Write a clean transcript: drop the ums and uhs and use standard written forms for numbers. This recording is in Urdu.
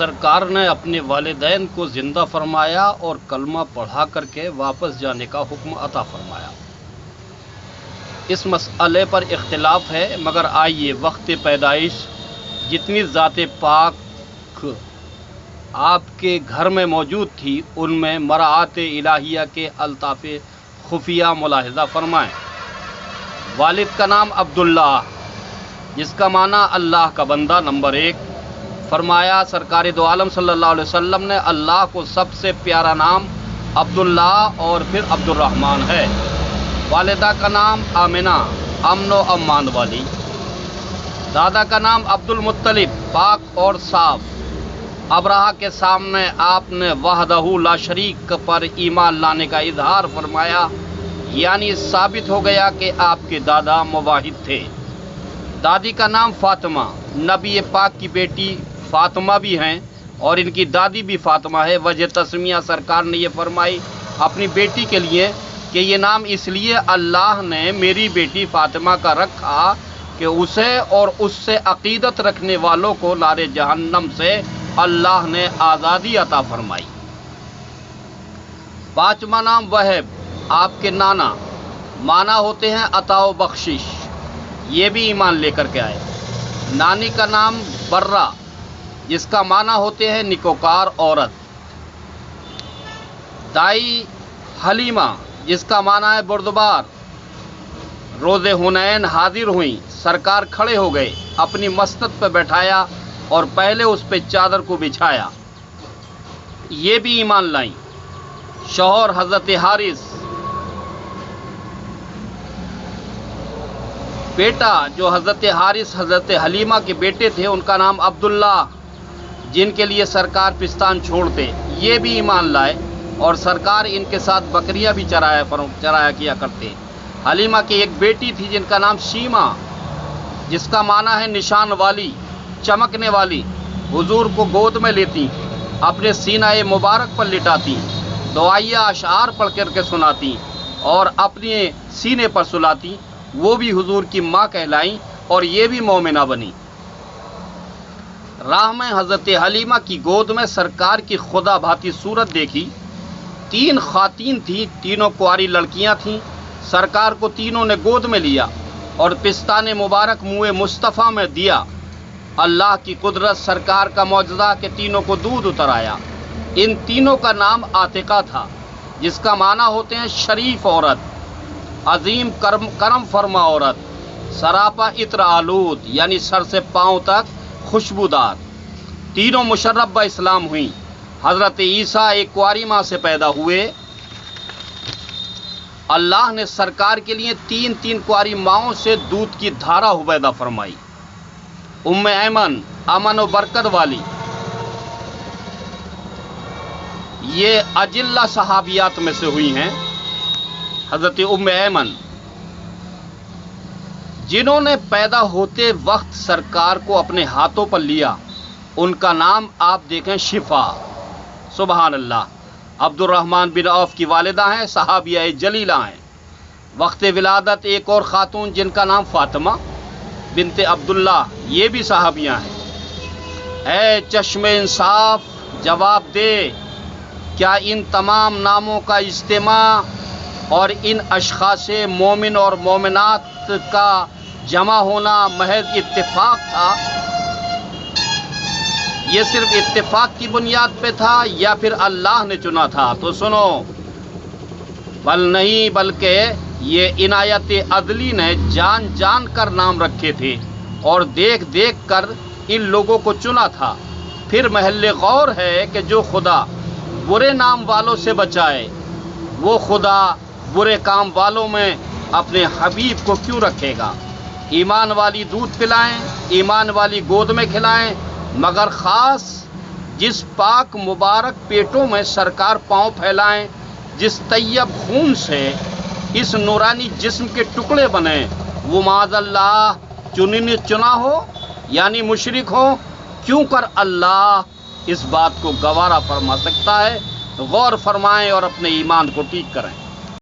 سرکار نے اپنے والدین کو زندہ فرمایا اور کلمہ پڑھا کر کے واپس جانے کا حکم عطا فرمایا۔ اس مسئلے پر اختلاف ہے، مگر آئیے وقت پیدائش جتنی ذات پاک آپ کے گھر میں موجود تھی ان میں مراعات الہیہ کے الطاف خفیہ ملاحظہ فرمائیں۔ والد کا نام عبداللہ، جس کا معنی اللہ کا بندہ، نمبر 1۔ فرمایا سرکار دو عالم صلی اللہ علیہ وسلم نے اللہ کو سب سے پیارا نام عبداللہ اور پھر عبد الرحمن ہے۔ والدہ کا نام آمنہ، امن و امان والی۔ دادا کا نام عبد المطلب، پاک اور صاف۔ ابرہہ کے سامنے آپ نے وحدہ لا شریک پر ایمان لانے کا اظہار فرمایا، یعنی ثابت ہو گیا کہ آپ کے دادا موحد تھے۔ دادی کا نام فاطمہ، نبی پاک کی بیٹی فاطمہ بھی ہیں اور ان کی دادی بھی فاطمہ ہے۔ وجہ تسمیہ سرکار نے یہ فرمائی اپنی بیٹی کے لیے کہ یہ نام اس لیے اللہ نے میری بیٹی فاطمہ کا رکھا کہ اسے اور اس سے عقیدت رکھنے والوں کو نار جہنم سے اللہ نے آزادی عطا فرمائی۔ 5واں نام وہب، آپ کے نانا، معنی ہوتے ہیں عطا و بخشش، یہ بھی ایمان لے کر کے آئے۔ نانی کا نام برہ، جس کا معنی ہوتے ہیں نکوکار عورت۔ دائی حلیمہ، جس کا معنی ہے بردبار۔ روز حنین حاضر ہوئیں، سرکار کھڑے ہو گئے، اپنی مسند پہ بیٹھایا اور پہلے اس پہ چادر کو بچھایا، یہ بھی ایمان لائیں۔ شوہر حضرت حارث، بیٹا جو حضرت حارث حضرت حلیمہ کے بیٹے تھے ان کا نام عبداللہ، جن کے لیے سرکار پستان چھوڑتے، یہ بھی ایمان لائے اور سرکار ان کے ساتھ بکریاں بھی چرایا کیا کرتے۔ حلیمہ کی ایک بیٹی تھی جن کا نام شیمہ، جس کا معنی ہے نشان والی، چمکنے والی۔ حضور کو گود میں لیتی، اپنے سینہ مبارک پر لٹاتی، دعائیہ اشعار پڑھ کر کے سناتی اور اپنے سینے پر سلاتی، وہ بھی حضور کی ماں کہلائیں اور یہ بھی مومنہ بنی۔ راہ میں حضرت حلیمہ کی گود میں سرکار کی خدا بھاتی صورت دیکھی۔ 3 خواتین تھیں، تینوں کنواری لڑکیاں تھیں۔ سرکار کو تینوں نے گود میں لیا اور پستان مبارک منہ مصطفیٰ میں دیا۔ اللہ کی قدرت، سرکار کا معجزہ کہ تینوں کو دودھ اتر آیا۔ ان تینوں کا نام عاتقہ تھا، جس کا معنی ہوتے ہیں شریف عورت، عظیم کرم فرما عورت، سراپا عطر آلود، یعنی سر سے پاؤں تک خوشبودار۔ تینوں مشرف با اسلام ہوئیں۔ حضرت عیسیٰ ایک کنواری ماں سے پیدا ہوئے۔ اللہ نے سرکار کے لیے 3 کنواری ماؤں سے دودھ کی دھارا عبیدہ فرمائی۔ ام ایمن، امن و برکت والی، یہ اجلہ صحابیات میں سے ہوئی ہیں۔ حضرت ام ایمن جنہوں نے پیدا ہوتے وقت سرکار کو اپنے ہاتھوں پر لیا، ان کا نام آپ دیکھیں شفا، سبحان اللہ۔ عبد الرحمن بن عوف کی والدہ ہیں، صحابیہ جلیلہ ہیں۔ وقت ولادت ایک اور خاتون جن کا نام فاطمہ بنت عبداللہ، یہ بھی صحابیہ ہیں۔ اے چشم انصاف جواب دے، کیا ان تمام ناموں کا اجتماع اور ان اشخاص مومن اور مومنات کا جمع ہونا محض اتفاق تھا؟ یہ صرف اتفاق کی بنیاد پہ تھا یا پھر اللہ نے چنا تھا؟ تو سنو، نہیں بلکہ یہ عنایت عدلی نے جان جان کر نام رکھے تھے اور دیکھ دیکھ کر ان لوگوں کو چنا تھا۔ پھر محل غور ہے کہ جو خدا برے نام والوں سے بچائے، وہ خدا برے کام والوں میں اپنے حبیب کو کیوں رکھے گا؟ ایمان والی دودھ پلائیں، ایمان والی گود میں کھلائیں، مگر خاص جس پاک مبارک پیٹوں میں سرکار پاؤں پھیلائیں، جس طیب خون سے اس نورانی جسم کے ٹکڑے بنے، وہ معاذ اللہ چنا ہو یعنی مشرک ہو، کیوں کر اللہ اس بات کو گوارا فرما سکتا ہے؟ غور فرمائیں اور اپنے ایمان کو ٹھیک کریں۔